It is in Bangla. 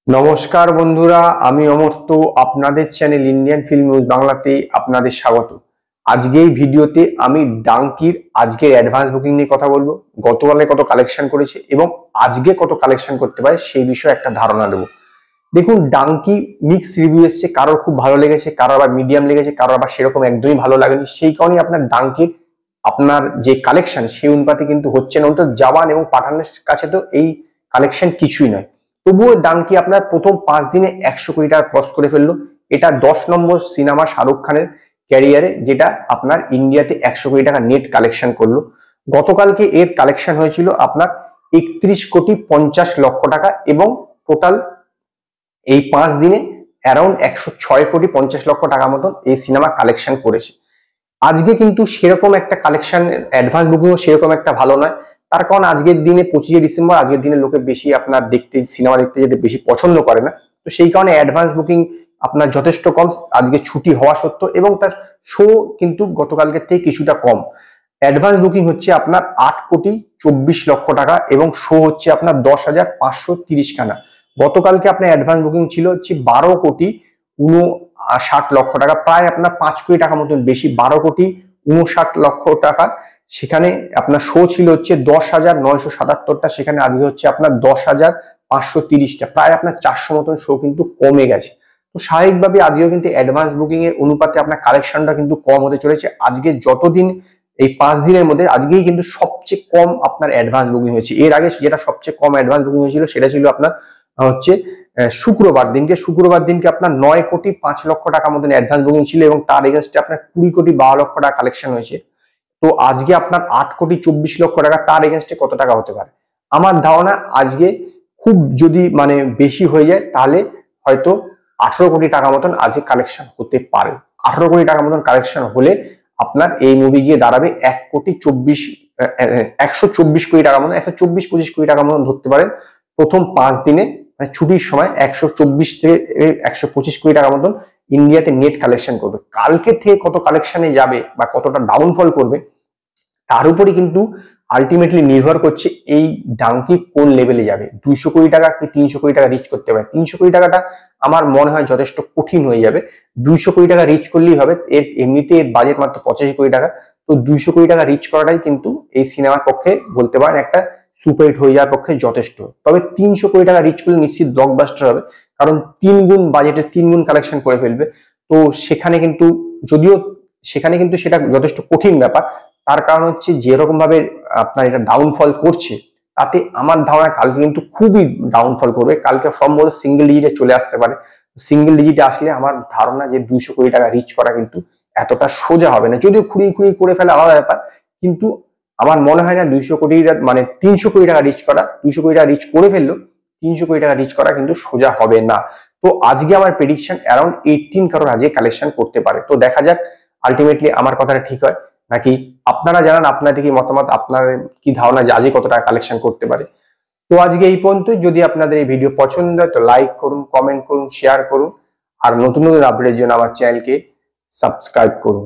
নমস্কার বন্ধুরা, আমি অমর্ত্য আপনাদের চ্যানেল ইন্ডিয়ান ফিল্ম নিউজ বাংলাতে আপনাদের স্বাগত। আজকে এই ভিডিওতে আমি ডাঙ্কির আজকের অ্যাডভান্স বুকিং নিয়ে কথা বলবো। গতকালে কত কালেকশন করেছে এবং আজকে কত কালেকশন করতে পারে সেই বিষয়ে একটা ধারণা দেবো। দেখুন, ডাঙ্কি মিক্স রিভিউ এসছে, কারোর খুব ভালো লেগেছে, কারোর আবার মিডিয়াম লেগেছে, কারোর আবার সেরকম একদমই ভালো লাগেনি। সেই কারণে আপনার ডাঙ্কির আপনার যে কালেকশন সেই অনুপাতে কিন্তু হচ্ছে না। অন্তত জওয়ান এবং পাঠানের কাছে তো এই কালেকশন কিছুই নয়। তবুও ডাঙ্কি আপনার প্রথম 5 দিনে 100 কোটি টাকা ক্রস করে ফেললো। এটা 10 নম্বর সিনেমা শাহরুখ খানের ক্যারিয়ারে, যেটা আপনার ইন্ডিয়াতে 100 কোটি টাকা নেট কালেকশন করলো। গতকালকে এর কালেকশন হয়েছিল আপনার 31 কোটি 50 লক্ষ টাকা এবং টোটাল এই 5 দিনে অ্যারাউন্ড 106 কোটি 50 লক্ষ টাকা মতন এই সিনেমা কালেকশন করেছে। আজকে কিন্তু সেরকম একটা কালেকশন অ্যাডভান্স বুকিংও সেরকম একটা ভালো নয়। তার কারণ আজকের দিনে 25 ডিসেম্বর, আজকের দিনে লোকে বেশি আপনার সিনেমা দেখতে যেতে বেশি পছন্দ করে না। তো সেই কারণে অ্যাডভান্স বুকিং আপনার যথেষ্ট কম আজকে ছুটি হওয়া সত্ত্বেও, এবং তার শো কিন্তু গতকালকের থেকে কিছুটা কম। অ্যাডভান্স বুকিং হচ্ছে আপনার 8 কোটি 24 লক্ষ টাকা এবং শো হচ্ছে আপনার 10,530 খানা। গতকালকে আপনার অ্যাডভান্স বুকিং ছিল হচ্ছে 12 কোটি 59 লক্ষ টাকা, প্রায় আপনার 5 কোটি টাকা মতন বেশি, 12 কোটি 59 লক্ষ টাকা। সেখানে আপনার শো ছিল হচ্ছে 10,977টা, সেখানে আজকে হচ্ছে আপনার 10,530টা, প্রায় আপনার 400 মতন শো কিন্তু কমে গেছে। তো স্বাভাবিকভাবে আজকেও কিন্তু অ্যাডভান্স বুকিং এর অনুপাতে আপনার কালেকশনটা কিন্তু কম হতে চলেছে। আজকে যতদিন এই 5 দিনের মধ্যে আজকেই কিন্তু সবচেয়ে কম আপনার অ্যাডভান্স বুকিং হয়েছে। এর আগে যেটা সবচেয়ে কম অ্যাডভান্স বুকিং হয়েছিল সেটা ছিল আপনার হচ্ছে শুক্রবার দিনকে আপনার 9 কোটি 5 লক্ষ টাকা মতন অ্যাডভান্স বুকিং ছিল এবং তার এগেনস্টে আপনার 20 কোটি 12 লক্ষ টাকা কালেকশন হয়েছে। তো আজকে আপনার 8 কোটি 24 লক্ষ টাকা, তার এগেনস্টে কত টাকা হতে পারে? আমার ধারণা আজকে খুব যদি মানে বেশি হয়ে যায় তাহলে হয়তো 18 কোটি টাকা মতন আজকে কালেকশন হতে পারে। 18 কোটি টাকা মতন কালেকশন হলে আপনার এই মুভি গিয়ে দাঁড়াবে 124 কোটি টাকা মতন, 124-25 কোটি টাকা মতন ধরতে পারেন প্রথম 5 দিনে। মানে ছুটির সময় 124 থেকে 125 কোটি টাকা মতন ইন্ডিয়াতে নেট কালেকশন করবে। কালকে থেকে কত কালেকশনে যাবে বা কতটা ডাউনফল করবে তার উপরে কিন্তু আলটিমেটলি নির্ভর করছে এই ডাঙ্কি কোন লেভেলে যাবে। 200 কোটি টাকা কি 300 কোটি টাকা রিচ করতে পারে? 300 কোটি টাকাটা আমার মনে হয় যথেষ্ট কঠিন হয়ে যাবে। 200 কোটি টাকা রিচ করলেই হবে। এর এমনিতে এর বাজেট মাত্র 85 কোটি টাকা। তো 200 কোটি টাকা রিচ করাটাই কিন্তু এই সিনেমার পক্ষে বলতে পারেন একটা সুপারহিট হয়ে যাওয়ার পক্ষে যথেষ্ট। তবে 300 কোটি টাকা রিচ করলে নিশ্চিত ব্লকবাস্টার হবে, কারণ 3 গুণ বাজেটের 3 গুণ কালেকশন করে ফেলবে। তো সেখানে কিন্তু যদিও সেখানে কিন্তু সেটা যথেষ্ট কঠিন ব্যাপার। তার কারণ হচ্ছে যেরকম ভাবে আপনার এটা ডাউনফল করছে, তাতে আমার ধারণা কালকে কিন্তু খুবই ডাউনফল করবে। কালকে সম্ভবত সিঙ্গেল ডিজিটে চলে আসতে পারে। সিঙ্গেল ডিজিটে আসলে আমার ধারণা যে 200 কোটি টাকা রিচ করা কিন্তু এতটা সোজা হবে না। যদিও খুঁড়িয়ে করে ফেলে আলাদা ব্যাপার, কিন্তু আমার মনে হয় না 200 কোটি মানে 300 কোটি টাকা রিচ করা, 200 কোটি টাকা রিচ করে ফেললো, 300 কোটি টাকা রিচ করা কিন্তু সোজা হবে না। তো আজকে আমার প্রেডিকশন অ্যারাউন্ড 18 কারোর আজকে কালেকশন করতে পারে। তো দেখা যাক আলটিমেটলি আমার কথাটা ঠিক হয় নাকি। আপনারা জানান আপনাদের কি মতামত, আপনার কি ধারণা যে আজকে কত টাকা কালেকশন করতে পারে। তো আজকে এই পর্যন্ত। যদি আপনাদের এই ভিডিও পছন্দ হয় তো লাইক করুন, কমেন্ট করুন, শেয়ার করুন, আর নতুন নতুন আপডেটের জন্য আমার চ্যানেলকে সাবস্ক্রাইব করুন।